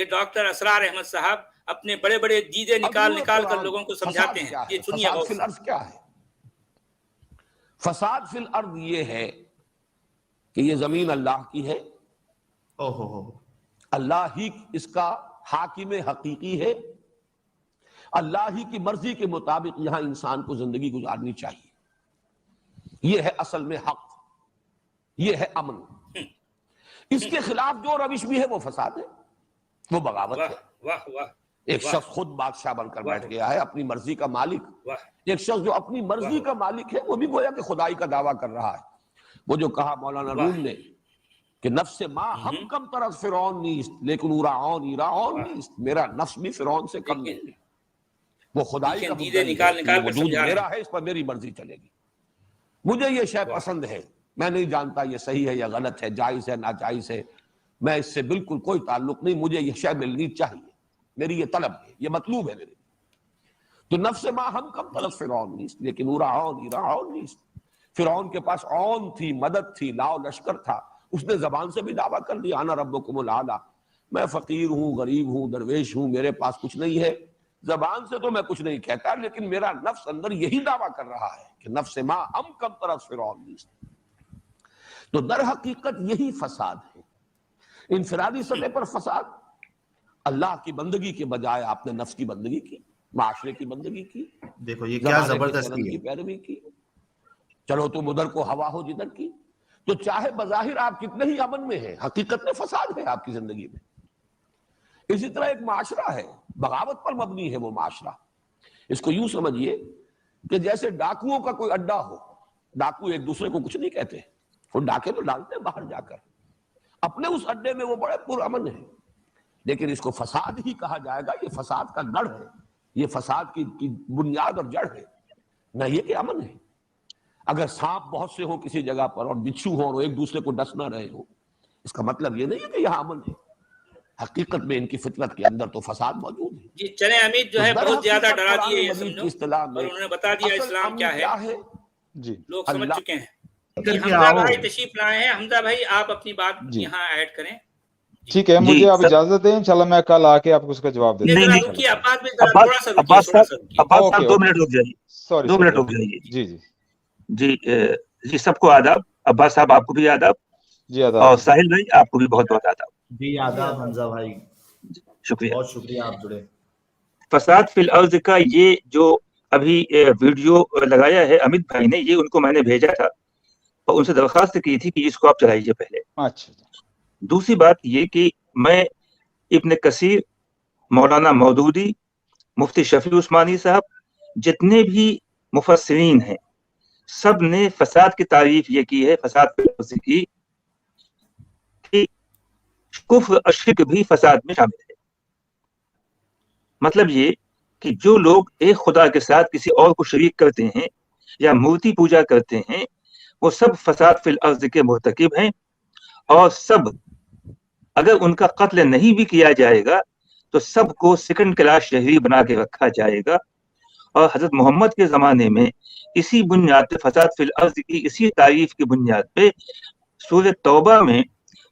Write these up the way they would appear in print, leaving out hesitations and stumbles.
یہ ڈاکٹر اسرار احمد صاحب اپنے بڑے بڑے دیدے نکال کر لوگوں کو سمجھاتے ہیں. یہ سنیے فساد فی الارض کیا ہے؟ فساد فی الارض یہ ہے کہ یہ زمین اللہ کی ہے، اللہ ہی اس کا حاکم حقیقی ہے، اللہ ہی کی مرضی کے مطابق یہاں انسان کو زندگی گزارنی چاہیے. یہ ہے اصل میں حق، یہ ہے امن. اس کے خلاف جو روش بھی ہے وہ فساد ہے، وہ بغاوت ہے. واہ واہ. ایک شخص خود بادشاہ بن کر بیٹھ گیا ہے، اپنی مرضی کا مالک. ایک شخص جو اپنی مرضی کا مالک ہے وہ بھی گویا کہ خدائی کا دعویٰ کر رہا ہے. وہ جو کہا مولانا روم نے کہ نفس ما ہم کم طرف فرعون نیست لیکن اورعون ایرعون نیست، میرا نفس بھی فرعون سے کم نہیں ہے. وہ خدائی کا وجود میرا ہے، اس پر میری مرضی چلے گی. مجھے یہ شے پسند ہے، میں نہیں جانتا یہ صحیح ہے یا غلط ہے، جائز ہے ناجائز ہے، میں اس سے بالکل کوئی تعلق نہیں. مجھے یہ شے ملنی چاہیے، میری یہ طلب ہے، یہ مطلوب ہے میرے. تو نفس ما ہم کم طرف فرعون نیست لیکن اورعون ایرعون نیست. فرعون کے پاس عون تھی، مدد تھی، لاؤ لشکر تھا، اس نے زبان سے بھی دعویٰ کر دیا انا ربکم الاعلی، میں فقیر ہوں، غریب ہوں، درویش ہوں، میرے پاس کچھ نہیں ہے. زبان سے تو میں کچھ نہیں کہتا، لیکن میرا نفس اندر یہی دعویٰ کر رہا ہے کہ نفس ما ہم کم طرف فرعون نیست. تو در حقیقت یہی فساد ہے. انفرادی سطح پر فساد، اللہ کی بندگی کے بجائے آپ نے نفس کی بندگی کی، معاشرے کی بندگی کی. دیکھو یہ کیا زبردستی کی پیروی کی. چلو تم ادھر کو ہوا ہو جدھر کی. تو چاہے بظاہر آپ کتنے ہی امن میں ہیں، حقیقت میں فساد ہے آپ کی زندگی میں. اسی طرح ایک معاشرہ ہے، بغاوت پر مبنی ہے وہ معاشرہ. اس کو یوں سمجھیے کہ جیسے ڈاکوؤں کا کوئی اڈا ہو، ڈاکو ایک دوسرے کو کچھ نہیں کہتے، وہ ڈاکے تو ڈالتے ہیں باہر جا کر، اپنے اس اڈے میں وہ بڑے پرامن ہیں. لیکن اس کو فساد ہی کہا جائے گا، یہ فساد کا گڑھ ہے، یہ فساد کی بنیاد اور جڑ ہے، نہ یہ کہ امن ہے. اگر سانپ بہت سے ہوں کسی جگہ پر اور بچھو ہوں اور ایک دوسرے کو ڈس نہ رہے ہوں، اس کا مطلب یہ نہیں ہے کہ یہاں امن ہے. حقیقت میں ان کی فطرت کے اندر تو فساد موجود ہے. جی چلیں حمید جو ہے بہت زیادہ ڈرا دیے یہ سمجھو، اصطلاح میں اور انہوں نے بتا دیا اسلام کیا ہے. جی لوگ سمجھ چکے ہیں. حمزہ بھائی تشریف لائے ہیں. حمزہ بھائی آپ اپنی بات یہاں ایڈ کریں. ٹھیک ہے، مجھے آپ اجازت دیں، انشاءاللہ میں کل آ کے آپ کو اس کا جواب دے دوں. نہیں عباس صاحب 2 منٹ رک جائیے. سوری 2 منٹ رک جائیے. جی جی جی جی سب کو آداب. عباس صاحب آپ کو بھی آداب. جی آداب. اور ساحل بھائی آپ کو بھی بہت بہت آداب. جی آداب حمزہ بھائی، شکریہ، بہت شکریہ آپ جڑے. فساد فی الارض کا یہ جو ابھی ویڈیو لگایا ہے امیت بھائی نے، یہ ان کو میں نے بھیجا تھا اور ان سے درخواست کی تھی کہ اس کو آپ چلائیے پہلے. اچھا. دوسری بات یہ کہ میں ابن کثیر، مولانا مودودی، مفتی شفیع عثمانی صاحب، جتنے بھی مفسرین ہیں سب نے فساد کی تعریف یہ کی ہے، فساد فی الارض کی، کہ کفر اور شرک بھی فساد میں شامل ہے. مطلب یہ کہ جو لوگ ایک خدا کے ساتھ کسی اور کو شریک کرتے ہیں یا مورتی پوجا کرتے ہیں، وہ سب فساد فی الارض کے مرتکب ہیں. اور سب اگر ان کا قتل نہیں بھی کیا جائے گا تو سب کو سیکنڈ کلاس شہری بنا کے رکھا جائے گا. اور حضرت محمد کے زمانے میں اسی بنیاد پہ، فساد فی الارض کی اسی تعریف کی بنیاد پہ، سورہ توبہ میں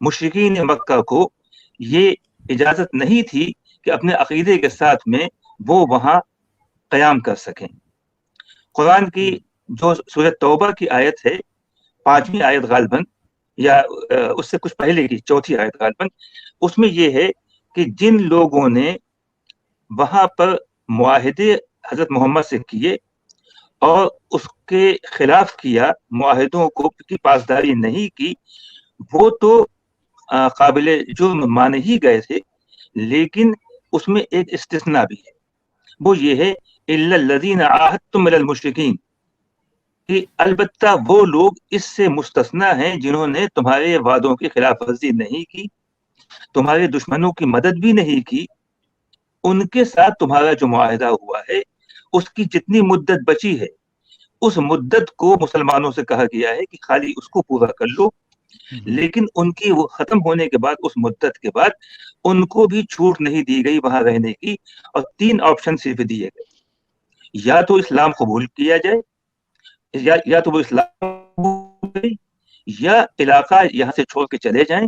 مشرکین مکہ کو یہ اجازت نہیں تھی کہ اپنے عقیدے کے ساتھ میں وہ وہاں قیام کر سکیں. قرآن کی جو سورہ توبہ کی آیت ہے، 5ویں آیت غالباً، یا اس سے کچھ پہلے کی 4تھی آیت غالباً، اس میں یہ ہے کہ جن لوگوں نے وہاں پر معاہدے حضرت محمد سے کیے اور اس کے خلاف کیا، معاہدوں کو کی پاسداری نہیں کی، وہ تو قابل جرم مانے ہی گئے تھے. لیکن اس میں ایک استثناء بھی ہے، وہ یہ ہے الا الذین عاہدتم من المشرکین، کہ البتہ وہ لوگ اس سے مستثنیٰ ہیں جنہوں نے تمہارے وعدوں کی خلاف ورزی نہیں کی، تمہارے دشمنوں کی مدد بھی نہیں کی. ان کے ساتھ تمہارا جو معاہدہ ہوا ہے اس کی جتنی مدت بچی ہے، اس مدت کو مسلمانوں سے کہا گیا ہے کہ خالی اس کو پورا کر لو. لیکن ان کی وہ ختم ہونے کے بعد، اس مدت کے بعد، ان کو بھی چھوٹ نہیں دی گئی وہاں رہنے کی. اور 3 آپشن صرف دیے گئے، یا تو اسلام قبول کیا جائے، یا تو وہ اسلام، یا علاقہ یہاں سے چھوڑ کے چلے جائیں،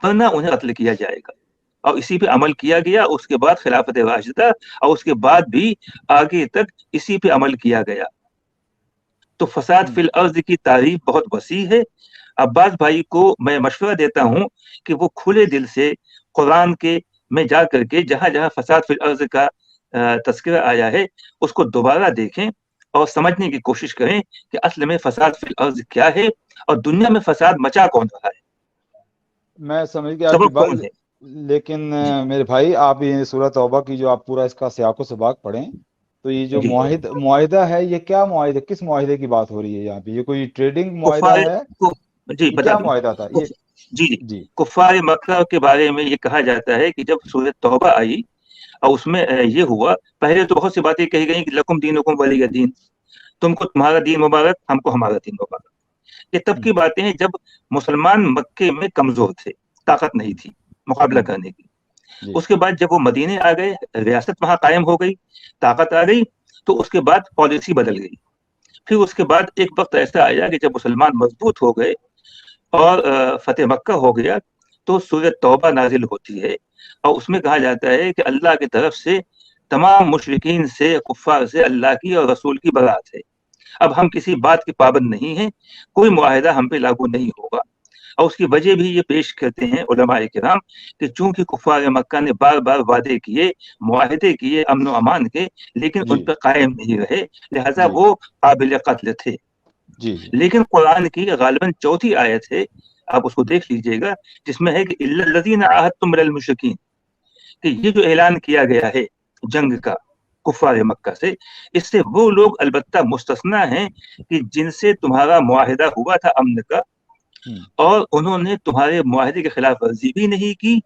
ورنہ انہیں قتل کیا جائے گا. اور اسی پہ عمل کیا گیا. اس کے بعد خلافت راشدہ اور اس کے بعد بھی آگے تک اسی پہ عمل کیا گیا. تو فساد فی الارض کی تعریف بہت وسیع ہے. عباس بھائی کو میں مشورہ دیتا ہوں کہ وہ کھلے دل سے قرآن کے میں جا کر کے جہاں جہاں فساد فی الارض کا تذکرہ آیا ہے اس کو دوبارہ دیکھیں اور سمجھنے کی کوشش کریں کہ اصل میں فساد فی الارض کیا ہے اور دنیا میں فساد مچا کون رہا ہے. میں سمجھ گیا آپ کی بات، لیکن میرے بھائی آپ یہ سورۃ توبہ کی جو آپ پورا اس کا سیاق و سباق پڑھیں تو یہ جو معاہدہ ہے یہ کیا معاہدہ، کس معاہدے کی بات ہو رہی ہے یہاں پہ؟ یہ کوئی ٹریڈنگ معاہدہ ہے؟ جی کیا معاہدہ تھا یہ؟ جی کفار مکہ کے بارے میں یہ کہا جاتا ہے کہ جب سورۃ توبہ آئی اور اس میں یہ ہوا، پہلے تو بہت سی باتیں کہی گئی کہ لکم دینکم ولی دین، تم کو تمہارا دین مبارک، ہم کو ہمارا دین مبارک. یہ تب کی باتیں ہیں جب مسلمان مکے میں کمزور تھے، طاقت نہیں تھی مقابلہ کرنے کی. اس کے بعد جب وہ مدینے آ گئے، ریاست وہاں قائم ہو گئی، طاقت آ گئی، تو اس کے بعد پالیسی بدل گئی. پھر اس کے بعد ایک وقت ایسا آیا کہ جب مسلمان مضبوط ہو گئے اور فتح مکہ ہو گیا تو سورۃ توبہ نازل ہوتی ہے اور اس میں کہا جاتا ہے کہ اللہ کی طرف سے تمام مشرکین سے، کفار سے اللہ کی اور رسول کی برات ہے. اب ہم کسی بات کے پابند نہیں ہیں، کوئی معاہدہ ہم پہ لاگو نہیں ہوگا. اور اس کی وجہ بھی یہ پیش کرتے ہیں علماء کرام کہ چونکہ کفار مکہ نے بار بار وعدے کیے، معاہدے کیے امن و امان کے، لیکن ان پہ قائم نہیں رہے، لہذا وہ قابل قتل تھے. لیکن قرآن کی غالباً 4تھی آیت ہے، آپ اس کو دیکھ لیجئے گا، جس میں ہے کہ الا الذین عاہدتم من المشرکین، کہ یہ جو اعلان کیا گیا ہے جنگ کا کفار مکہ سے، اس سے وہ لوگ البتہ مستثنا ہیں کہ جن سے تمہارا معاہدہ ہوا تھا امن کا اور انہوں نے تمہارے معاہدے کے خلاف ورزی بھی نہیں کی،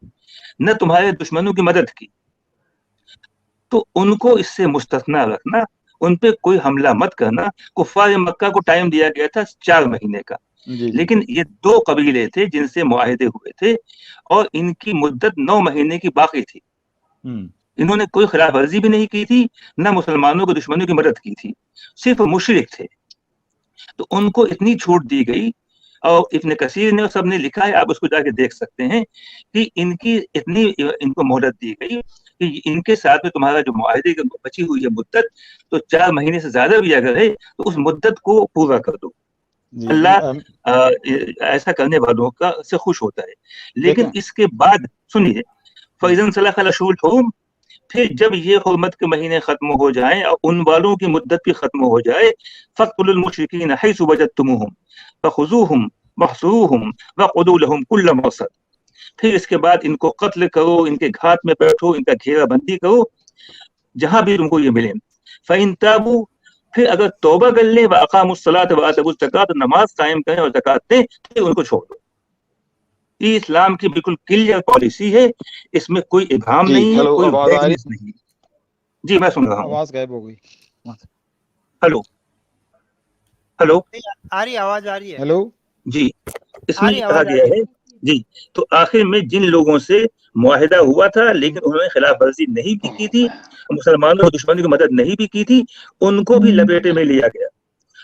نہ تمہارے دشمنوں کی مدد کی. تو ان کو اس سے مستثنا رکھنا، ان پہ کوئی حملہ مت کرنا. کفار مکہ کو ٹائم دیا گیا تھا 4 مہینے کا، لیکن یہ 2 قبیلے تھے جن سے معاہدے ہوئے تھے اور ان کی مدت 9 مہینے کی باقی تھی. انہوں نے کوئی خلاف ورزی بھی نہیں کی تھی، نہ مسلمانوں کے دشمنوں کی مدد کی تھی، صرف مشرک تھے. تو ان کو اتنی چھوٹ دی گئی، اور ابن کثیر نے سب نے لکھا ہے، آپ اس کو جا کے دیکھ سکتے ہیں کہ ان کی اتنی ان کو مہلت دی گئی کہ ان کے ساتھ میں تمہارا جو معاہدے کی بچی ہوئی ہے مدت، تو 4 مہینے سے زیادہ بھی اگر ہے تو اس مدت کو پورا کر دو. اللہ ایسا کرنے والوں کا سے خوش ہوتا ہے. لیکن اس کے بعد سنیے، فَإِذَا انْسَلَخَ الْأَشْهُرُ الْحُرُمُ، پھر جب یہ حرمت کے مہینے ختم ہو جائیں اور ان والوں کی مدت بھی ختم ہو جائے، فَاقْتُلُوا الْمُشْرِكِينَ حَيْثُ وَجَدتُّمُوهُمْ فَخُذُوهُمْ وَاحْصُرُوهُمْ وَاقْعُدُوا لَهُمْ كُلَّ مَرْصَدٍ. پھر اس کے بعد ان کو قتل کرو، ان کے گھات میں بیٹھو، ان کا گھیرا بندی کرو جہاں بھی تم کو یہ ملیں. فَإِن تَابُوا، پھر اگر توبہ کر لیں، وَأَقَامُوا الصَّلَاةَ وَآتَوُا الزَّكَاةَ، نماز قائم کریں اور زکات دیں، پھر ان کو چھوڑ دو. یہ اسلام کی بالکل کلیئر پالیسی ہے، اس میں کوئی ابہام نہیں ہے، کوئی ویگنس نہیں ہے. جی میں سن رہا ہوں. آواز غائب ہو گئی. ہلو ہلو، آ رہی آواز آ رہی ہے. ہلو جی، اس میں یہ کہا گیا ہے جی، تو آخر میں جن لوگوں سے معاہدہ ہوا تھا لیکن انہوں نے خلاف ورزی نہیں بھی کی تھی، مسلمانوں اور دشمنوں کی مدد نہیں بھی کی تھی، ان کو بھی لپیٹے میں لیا گیا.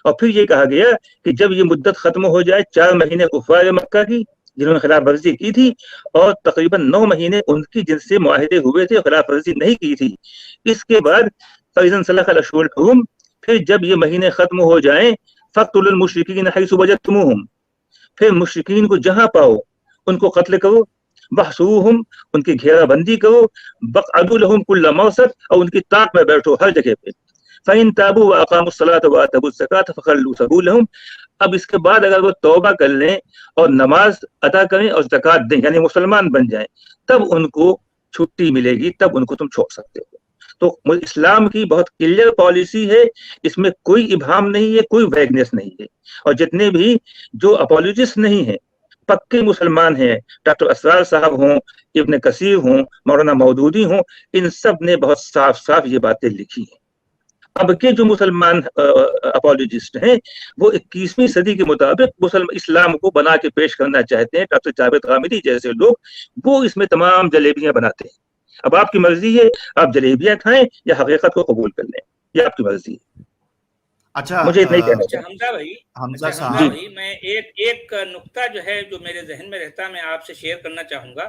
اور پھر یہ کہا گیا کہ جب یہ مدت ختم ہو جائے 4 مہینے کفار مکہ کی جنہوں نے خلاف ورزی کی تھی، اور تقریباً 9 مہینے ان کی جن سے معاہدے ہوئے تھے خلاف ورزی نہیں کی تھی. اس کے بعد فَإِذَا انْسَلَخَ الْأَشْهُرُ الْحُرُمُ، پھر جب یہ مہینے ختم ہو جائیں، فَاقْتُلُوا الْمُشْرِكِينَ حَيْثُ وَجَدتُّمُوهُمْ، پھر مشرکین کو جہاں پاؤ ان کو قتل کرو، وَاحْصُرُوهُمْ، ان کی گھیرا بندی کرو، وَاقْعُدُوا لَهُمْ كُلَّ مَرْصَدٍ، اور ان کی طاق میں بیٹھو ہر جگہ پہ. فَإِن تَابُوا وَأَقَامُوا الصَّلَاةَ وَآتَوُا الزَّكَاةَ فَخَلُّوا سَبِيلَهُمْ. اب اس کے بعد اگر وہ توبہ کر لیں اور نماز ادا کریں اور زکات دیں، یعنی مسلمان بن جائیں، تب ان کو چھٹی ملے گی، تب ان کو تم چھوڑ سکتے ہو. تو اسلام کی بہت کلیئر پالیسی ہے، اس میں کوئی ابہام نہیں ہے، کوئی ویگنس نہیں ہے. اور جتنے بھی جو اپولوجسٹ نہیں ہیں، پکے مسلمان ہیں، ڈاکٹر اسرار صاحب ہوں، ابن کثیر ہوں، مولانا مودودی ہوں، ان سب نے بہت صاف صاف یہ باتیں لکھی ہیں. اب کے جو مسلمان اپولوجسٹ ہیں وہ 21ویں صدی کے مطابق اسلام کو بنا کے پیش کرنا چاہتے ہیں. ڈاکٹر جاوید غامدی جیسے لوگ وہ اس میں تمام جلیبیاں بناتے ہیں. اب آپ کی مرضی ہے، آپ جلیبیاں کھائیں یا حقیقت کو قبول کر لیں، یہ آپ کی مرضی ہے. اچھا مجھے اتنا ہی کہنا اچھا حمزہ بھائی، میں ایک نقطہ جو ہے جو میرے ذہن میں رہتا ہے میں آپ سے شیئر کرنا چاہوں گا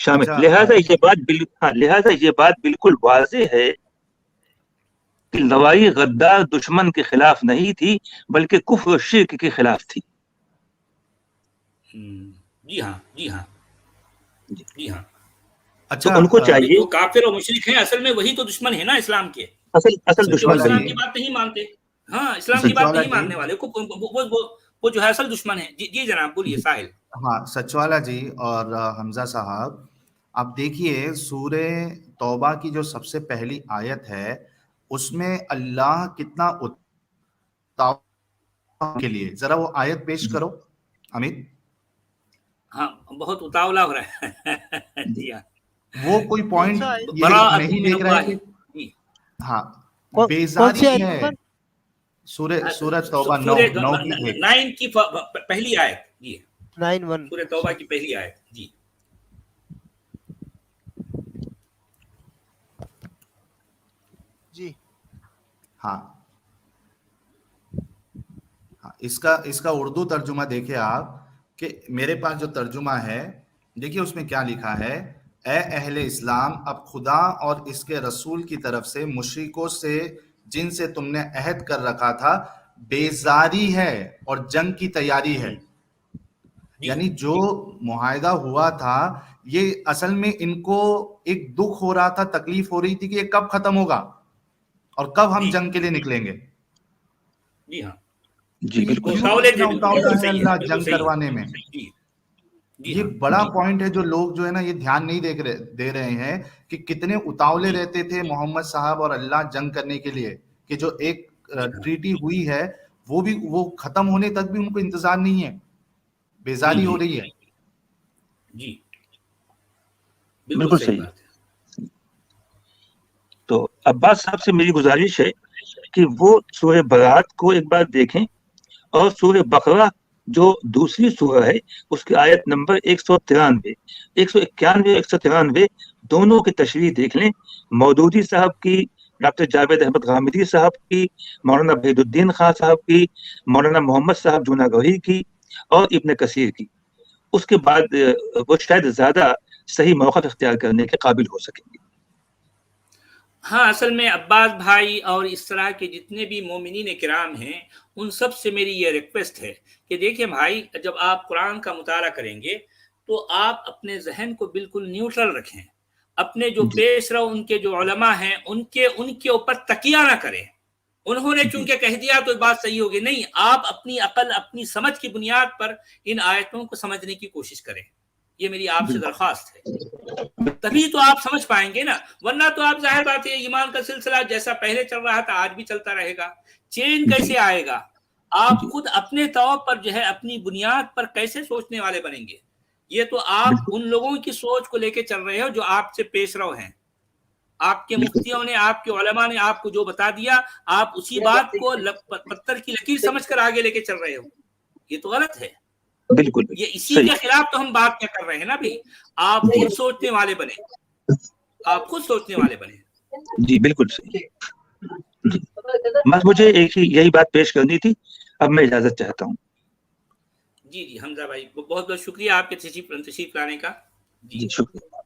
شامل. لہذا یہ بات بالکل واضح ہے کہ لڑائی غدار دشمن کے خلاف نہیں تھی بلکہ کفر و شرک کے خلاف تھی. جی ہاں جی ہاں جی ہاں. اچھا تو ان کو چاہیے, جو کافر اور مشرک ہیں اصل میں وہی تو دشمن ہے نا اسلام کے. اصل دشمن اسلام کی بات نہیں مانتے. ہاں اسلام کی بات نہیں ماننے والے وہ جو ہے اصل دشمن ہے. جی جناب بولیے ساحل. ہاں سچوالا جی اور حمزہ صاحب، آپ دیکھیے سورہ توبہ کی جو سب سے پہلی آیت ہے اس میں اللہ کتنا کے لیے، ذرا وہ آیت پیش کرو امید. ہاں بہت اتاولا ہو رہا ہے. جی ہاں وہ کوئی پوائنٹ نہیں دیکھ رہے کہ ہاں بیزاری ہے. سورہ توبہ 9 کی پہلی آیت. جی 9:1 سورہ توبہ کی پہلی آیت. جی جی ہاں اس کا اردو ترجمہ دیکھیں آپ کہ میرے پاس جو ترجمہ ہے دیکھیے اس میں کیا لکھا ہے. اے اہل اسلام، اب خدا اور اس کے رسول کی طرف سے مشرکوں سے جن سے تم نے عہد کر رکھا تھا بیزاری ہے اور جنگ کی تیاری ہے. یعنی جو معاہدہ ہوا تھا یہ اصل میں ان کو ایک دکھ ہو رہا تھا، تکلیف ہو رہی تھی کہ یہ کب ختم ہوگا اور کب ہم جنگ کے لیے نکلیں گے. جی ہاں جی بالکل اتاولا ہے اللہ جنگ کروانے میں. یہ بڑا پوائنٹ ہے جو لوگ جو ہے نا یہ دھیان نہیں دے رہے ہیں کہ کتنے اتاولے رہتے تھے محمد صاحب اور اللہ جنگ کرنے کے لیے، کہ جو ایک ٹریٹی ہوئی ہے وہ ختم ہونے تک بھی ان کو انتظار نہیں ہے، بیزاری ہو رہی ہے. جی بالکل صحیح بات ہے. تو عباس صاحب سے میری گزارش ہے کہ وہ سورہ برات کو ایک بار دیکھیں اور سورہ بقرہ جو دوسری سورہ ہے اس کی آیت نمبر 193 191 193 دونوں کی تشریح دیکھ لیں. مودودی صاحب کی، ڈاکٹر جاوید احمد غامدی صاحب کی، مولانا وحید الدین خان صاحب کی، مولانا محمد صاحب جوناگوہی کی اور ابن کثیر کی. اس کے بعد وہ شاید زیادہ صحیح موقف اختیار کرنے کے قابل ہو سکیں گے. ہاں اصل میں عباس بھائی اور اس طرح کے جتنے بھی مومنین کرام ہیں ان سب سے میری یہ ریکویسٹ ہے کہ دیکھیں بھائی، جب آپ قرآن کا مطالعہ کریں گے تو آپ اپنے ذہن کو بالکل نیوٹرل رکھیں. اپنے جو پیش رو ان کے جو علماء ہیں ان کے اوپر تکیہ نہ کریں. انہوں نے چونکہ کہہ دیا تو بات صحیح ہوگی، نہیں، آپ اپنی عقل اپنی سمجھ کی بنیاد پر ان آیتوں کو سمجھنے کی کوشش کریں. یہ میری آپ سے درخواست ہے، تبھی تو آپ سمجھ پائیں گے نا. ورنہ تو آپ ظاہر بات ہے ایمان کا سلسلہ جیسا پہلے چل رہا تھا آج بھی چلتا رہے گا. چین کیسے آئے گا؟ آپ خود اپنے طور پر جو ہے اپنی بنیاد پر کیسے سوچنے والے بنیں گے؟ یہ تو آپ ان لوگوں کی سوچ کو لے کے چل رہے ہو جو آپ سے پیش رو ہیں. آپ کے مفتیوں نے، آپ کے علماء نے آپ کو جو بتا دیا آپ اسی بات کو پتھر کی لکیر سمجھ کر آگے لے کے چل رہے ہو. یہ تو غلط ہے. بالکل یہ اسی کے خلاف تو ہم بات کیا کر رہے ہیں نا بھائی. آپ خود سوچنے والے بنے، آپ خود سوچنے والے بنے. جی بالکل صحیح. بس مجھے ایک ہی یہی بات پیش کرنی تھی. اب میں اجازت چاہتا ہوں. جی حمزہ بھائی بہت بہت شکریہ آپ کے تشریف لانے کا. جی شکریہ.